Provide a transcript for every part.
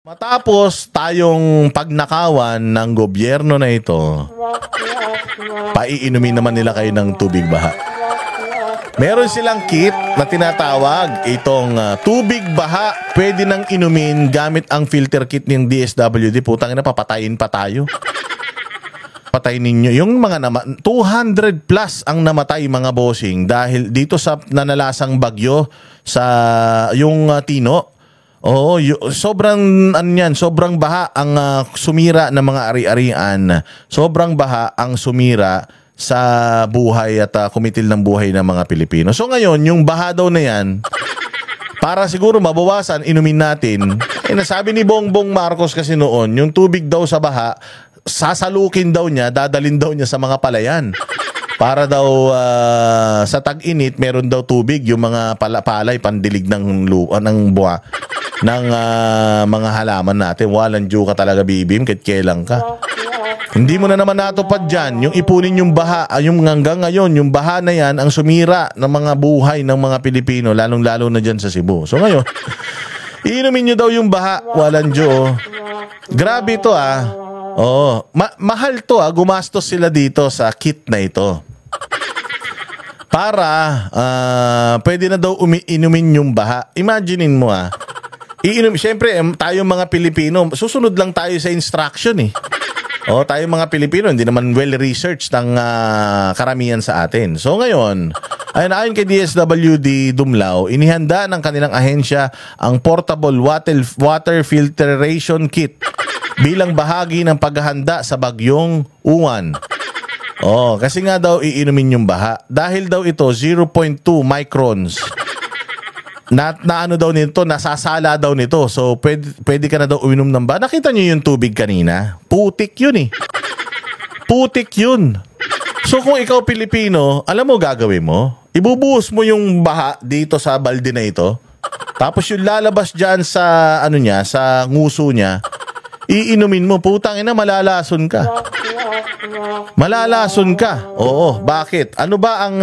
Matapos tayong pagnakawan ng gobyerno na ito, paiinumin naman nila kayo ng tubig baha. Meron silang kit na tinatawag itong tubig baha. Pwede nang inumin gamit ang filter kit ng DSWD. Putang ina, papatayin pa tayo. Patay ninyo. Yung mga 200 plus ang namatay mga bossing dahil dito sa nanalasang bagyo sa yung Tino. Oo, sobrang sobrang baha ang sumira ng mga ari-arian. Sobrang baha ang sumira sa buhay at kumitil ng buhay ng mga Pilipino. So ngayon, yung baha daw na yan, para siguro mabawasan, inumin natin. Nasabi ni Bongbong Marcos kasi noon, yung tubig daw sa baha, sasalukin daw niya, dadalin daw niya sa mga palayan. Para daw sa tag-init, meron daw tubig yung mga palay, pandilig ng buha ng mga halaman natin. Walang due ka talaga, bibim, kahit kailan ka. Hindi mo na naman natupad dyan. Yung ipunin yung baha, yung hanggang ngayon, yung baha na yan, ang sumira ng mga buhay ng mga Pilipino, lalong-lalo na dyan sa Cebu. So ngayon, iinumin nyo daw yung baha, walang due. Grabe ito Oo, mahal to gumastos sila dito sa kit na ito. Para pwede na daw inumin yung baha. Imaginein mo siyempre tayong mga Pilipino, susunod lang tayo sa instruction tayong mga Pilipino, hindi naman well-researched ang karamihan sa atin. So ngayon, ayon kay DSWD Dumlao, inihanda ng kanilang ahensya ang portable water filtration kit bilang bahagi ng paghahanda sa bagyong Uwan. Kasi nga daw iinumin yung baha. Dahil daw ito 0.2 microns. Na ano daw nito, nasasala daw nito. So pwede ka na daw uminom ng baha. Nakita niyo yung tubig kanina? Putik yun Putik yun. So kung ikaw Pilipino, alam mo gagawin mo? Ibubuhos mo yung baha dito sa balde na ito. Tapos yung lalabas dyan sa sa nguso niya, iinumin mo. Putang ina, malalason ka. Malalason ka. Oo, bakit? Ano ba ang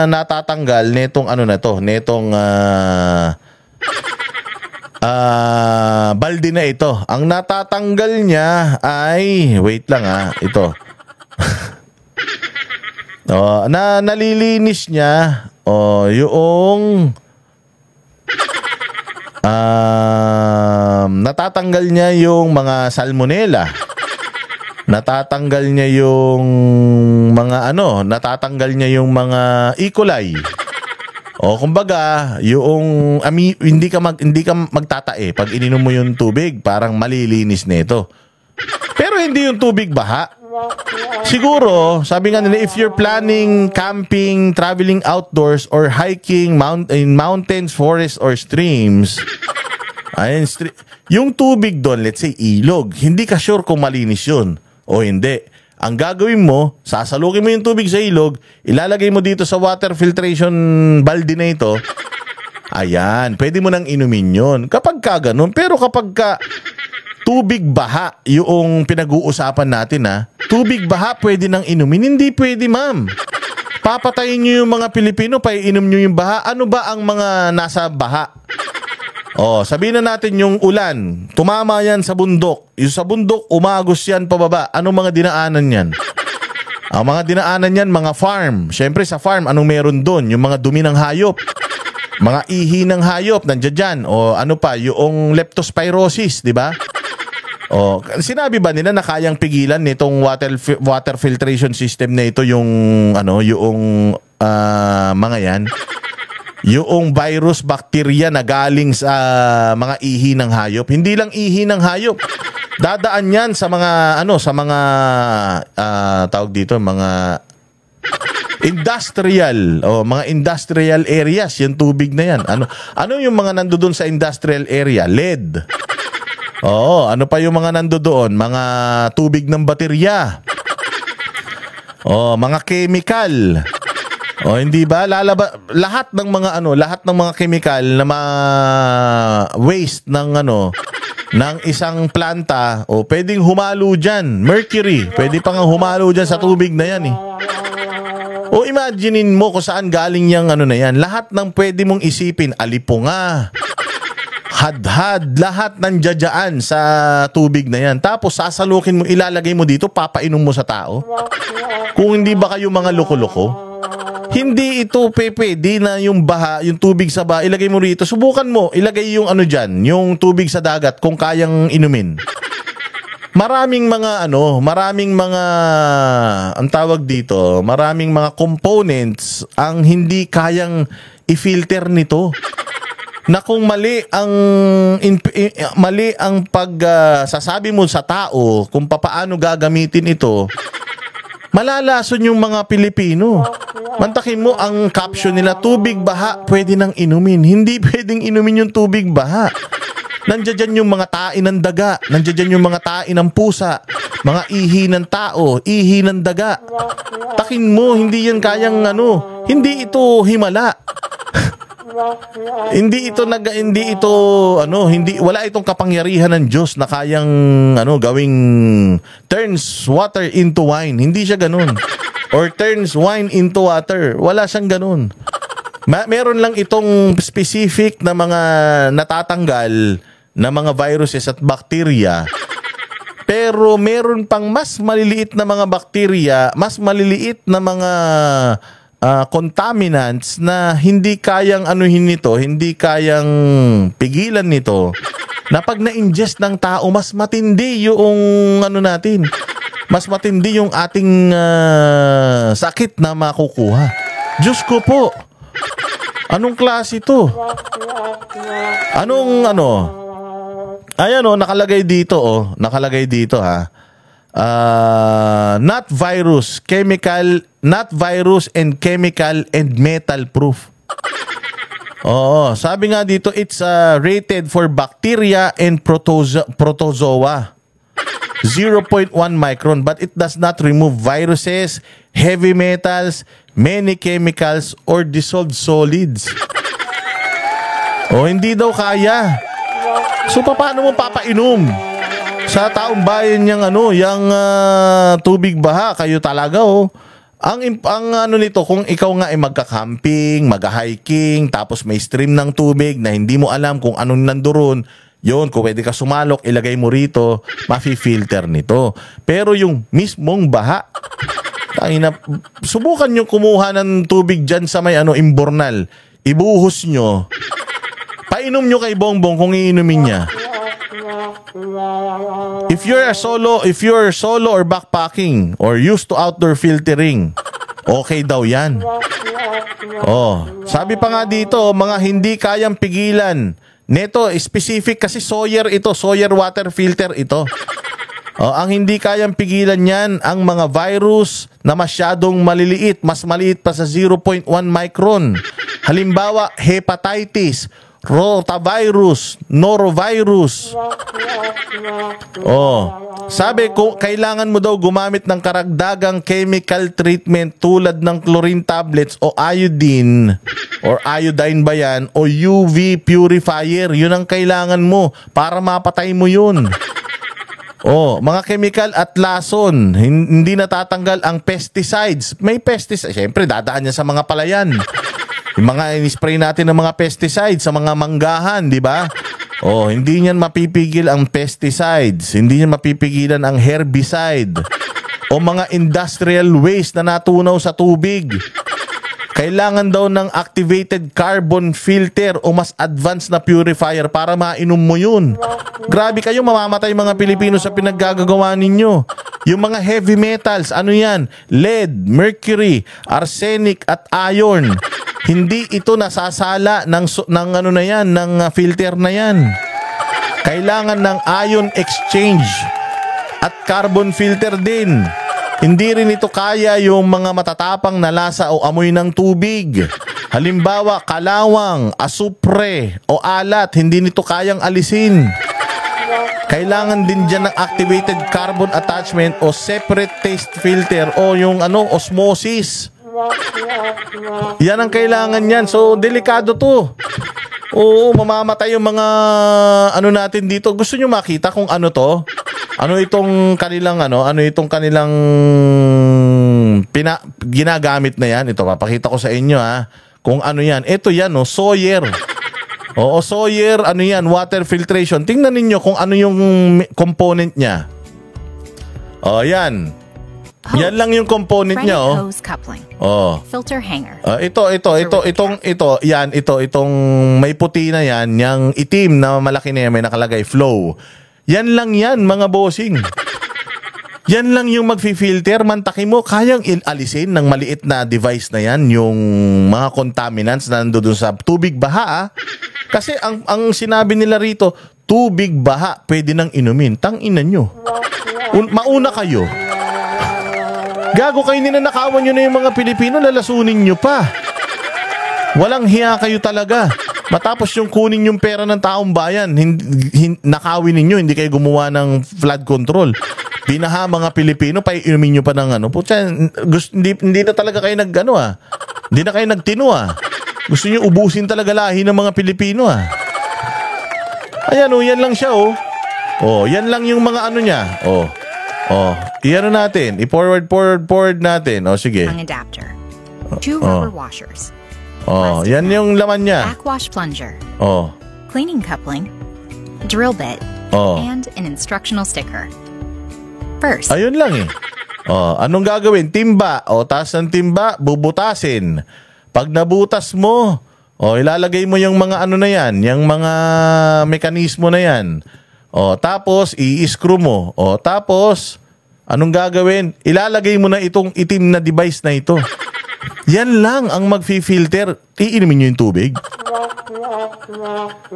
natatanggal netong netong balde na ito? Ang natatanggal niya ay, wait lang ito. Nalilinis niya yung natatanggal niya yung mga salmonella. Natatanggal niya yung mga natatanggal niya yung mga E. coli. Kumbaga, yung hindi ka magtatae pag ininom mo yung tubig, parang malilinis nito. Pero hindi yung tubig baha. Siguro, sabi nga nila, if you're planning camping, traveling outdoors, or hiking in mountains, forests, or streams, yung tubig doon, let's say ilog, hindi ka sure kung malinis yun o hindi. Ang gagawin mo, sasalukin mo yung tubig sa ilog, ilalagay mo dito sa water filtration balde na ito, ayan, pwede mo nang inumin yun. Kapag ka ganun, pero kapag ka tubig baha yung pinag-uusapan natin tubig baha pwede nang inumin, hindi pwede ma'am. Papatayin nyo yung mga Pilipino, paiinom nyo yung baha. Ano ba ang mga nasa baha? Sabihin na natin yung ulan, tumama yan sa bundok. Yung sa bundok, umagos yan pababa. Anong mga dinaanan yan? Ang mga dinaanan yan, mga farm. Siyempre sa farm, anong meron doon? Yung mga dumi ng hayop. Mga ihi ng hayop, nandiyan dyan. Ano pa, yung leptospirosis, di ba? Sinabi ba nila na kayang pigilan nitong water filtration system na ito yung mga yan? Yung virus, bacteria na galing sa mga ihi ng hayop. Hindi lang ihi ng hayop. Dadaan yan sa mga tawag dito, mga industrial mga industrial areas, yung tubig na yan. Ano yung mga nandoon sa industrial area? Lead. Ano pa yung mga nandoon? Mga tubig ng baterya. Mga chemical. Hindi ba lahat ng mga chemical na waste ng isang planta pwedeng humalo diyan. Mercury, pwede pa nga humalo diyan sa tubig na yan imaginein mo kung saan galing yang na yan. Lahat ng pwede mong isipin, alipunga, hadhad, lahat nandiyan sa tubig na yan. Tapos sasalukin mo, ilalagay mo dito, papainom mo sa tao. Kung hindi ba kayo mga loko-loko? Hindi ito, Pepe, di na yung baha, yung tubig sa baha, ilagay mo rito. Subukan mo, ilagay yung ano dyan, yung tubig sa dagat kung kayang inumin. Maraming mga ang tawag dito, maraming mga components ang hindi kayang i-filter nito. Na kung mali ang sasabi mo sa tao kung papaano gagamitin ito, malalason yung mga Pilipino. Mantakin mo ang caption nila, tubig baha, pwede nang inumin. Hindi pwedeng inumin yung tubig baha. Nandiyan yung mga tain ng daga, nandiyan yung mga tain ng pusa, mga ihi ng tao, ihi ng daga. Takin mo, hindi yan kayang hindi ito himala. Wala itong kapangyarihan ng Diyos na kayang gawing turns water into wine. Hindi siya ganun. Or turns wine into water. Wala siyang ganun. Meron lang itong specific na mga natatanggal na mga viruses at bacteria. Pero meron pang mas maliliit na mga bacteria, mas maliliit na mga contaminants na hindi kayang hindi kayang pigilan nito. Na pag na-ingest ng tao, mas matindi yung natin. Mas matindi yung ating sakit na makukuha. Diyos ko po. Anong klase ito? Ayan nakalagay dito nakalagay dito ha. Not virus and chemical and metal proof. Sabi nga dito, it's rated for bacteria and protozoa. 0.1 micron, but it does not remove viruses, heavy metals, many chemicals, or dissolved solids. Hindi daw kaya. So paano mo papainom sa taong bayan yung tubig baha? Kayo talaga ang nito, kung ikaw nga ay magka-camping, mag-hiking, tapos may stream ng tubig na hindi mo alam kung anong nandoon, yun, kung pwede ka sumalok, ilagay mo rito, mafi-filter nito. Pero yung mismong baha, subukan nyo kumuha ng tubig dyan sa may imbornal, ibuhos nyo, painom nyo kay Bongbong kung iinumin niya. If you're solo or backpacking or used to outdoor filtering, okay daw yan. Sabi pa nga dito, mga hindi kayang pigilan. Neto, specific kasi Sawyer water filter ito. Ang hindi kayang pigilan niyan, ang mga virus na masyadong maliliit, mas maliit pa sa 0.1 micron. Halimbawa, hepatitis, rotavirus, norovirus. Sabi ko, kailangan mo daw gumamit ng karagdagang chemical treatment tulad ng chlorine tablets o iodine or iodine ba yan o UV purifier. Yun ang kailangan mo para mapatay mo yun. Mga chemical at lason. Hindi natatanggal ang pesticides. May pesticides. Siyempre, dadaan niya sa mga palayan. Yung mga in-spray natin ng mga pesticides sa mga manggahan, di ba? Hindi niyan mapipigil ang pesticides. Hindi niyan mapipigilan ang herbicide. O mga industrial waste na natunaw sa tubig. Kailangan daw ng activated carbon filter o mas advanced na purifier para mainom mo yun. Grabe kayo, mamamatay mga Pilipino sa pinaggagawa ninyo. Yung mga heavy metals, ano yan? Lead, mercury, arsenic at iron. Hindi ito nasasala ng filter na yan. Kailangan ng ion exchange at carbon filter din. Hindi rin ito kaya yung mga matatapang na lasa o amoy ng tubig. Halimbawa, kalawang, asupre o alat, hindi nito kayang alisin. Kailangan din dyan ng activated carbon attachment o separate taste filter o yung osmosis. Yan ang kailangan yan. So, delikado to. Mamamatay yung mga natin dito. Gusto nyo makita kung ano to? Ano itong kanilang ginagamit na yan? Ito, papakita ko sa inyo kung ano yan. Ito yan, Sawyer. Oo, Sawyer, ano yan, water filtration. Tingnan ninyo kung ano yung component niya. O, yan. Yan lang yung component niya, oh. Hose coupling. Oh. Filter hanger. Itong may puti na yan, yung itim na malaki na yan, may nakalagay flow. Yan lang yan, mga bossing. Yan lang yung magfi-filter, mantaki mo, kayang alisin ng maliit na device na yan, yung mga contaminants na nandoon sa tubig baha. Kasi ang sinabi nila rito, tubig baha, pwede nang inumin. Tangina nyo. Mauna kayo. Gago kayo, ninanakawan nyo na yung mga Pilipino, lalasunin nyo pa. Walang hiya kayo talaga. Matapos yung kunin yung pera ng taong bayan, nakawin ninyo, hindi kayo gumawa ng flood control. Binaha mga Pilipino, pa inumin nyo pa ng ano. Putya, hindi na talaga kayo hindi na kayo nagtino Gusto nyo ubusin talaga lahi ng mga Pilipino Ayan yan lang siya yan lang yung mga ano niya. I-ano natin, i-forward natin. Sige. Tongue adapter. 2 rubber washers. Yan yung laman niya. Backwash plunger. Cleaning coupling. Drill bit. And an instructional sticker. First. Ayun lang anong gagawin? Timba. Taas ng timba, bubutasin. Pag nabutas mo, ilalagay mo yung mga ano na yan, yung mga mekanismo na yan. Tapos, i-screw mo. Tapos, anong gagawin? Ilalagay mo na itong itim na device na ito. Yan lang ang mag-filter. Iinumin nyo yung tubig.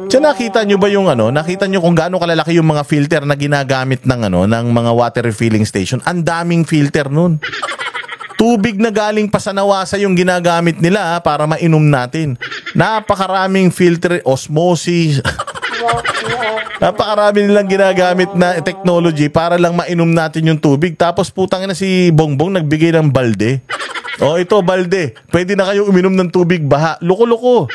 Diyan nakita nyo ba yung nakita nyo kung gaano kalalaki yung mga filter na ginagamit ng ng mga water refilling station? Ang daming filter nun. Tubig na galing pa sa nawasa yung ginagamit nila para mainom natin. Napakaraming filter, osmosis. Napakarami nilang ginagamit na technology para lang mainom natin yung tubig. Tapos putang na si Bongbong nagbigay ng balde. Ito balde. Pwede na kayong uminom ng tubig baha. Loko-loko.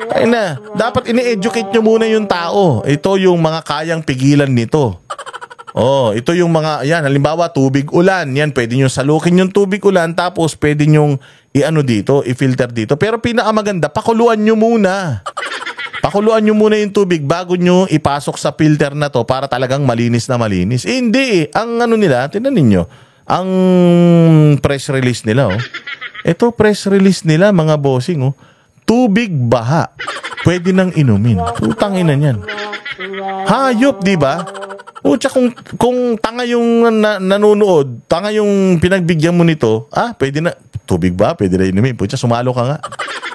Ay na, dapat ini-educate nyo muna yung tao. Ito yung mga kayang pigilan nito. Ito yung mga, yan, halimbawa tubig ulan. Yan, pwede nyo salukin yung tubig ulan. Tapos pwede nyo i-filter dito. Pero pinakamaganda, pakuluan nyo muna. Pakuluan nyo muna yung tubig bago nyo ipasok sa filter na to para talagang malinis na malinis. Hindi Ang nila, tinan ninyo. Ang press release nila Ito press release nila, mga bossing tubig baha, pwede nang inumin. Putang ina niyan. Hayop, di ba? Pucha, kung tanga yung nanonood, tanga yung pinagbigyan mo nito, pwede na, tubig ba? Pwede na inumin. Pucha, sumalo ka nga.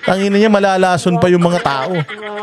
Tangina niya, malalason pa yung mga tao.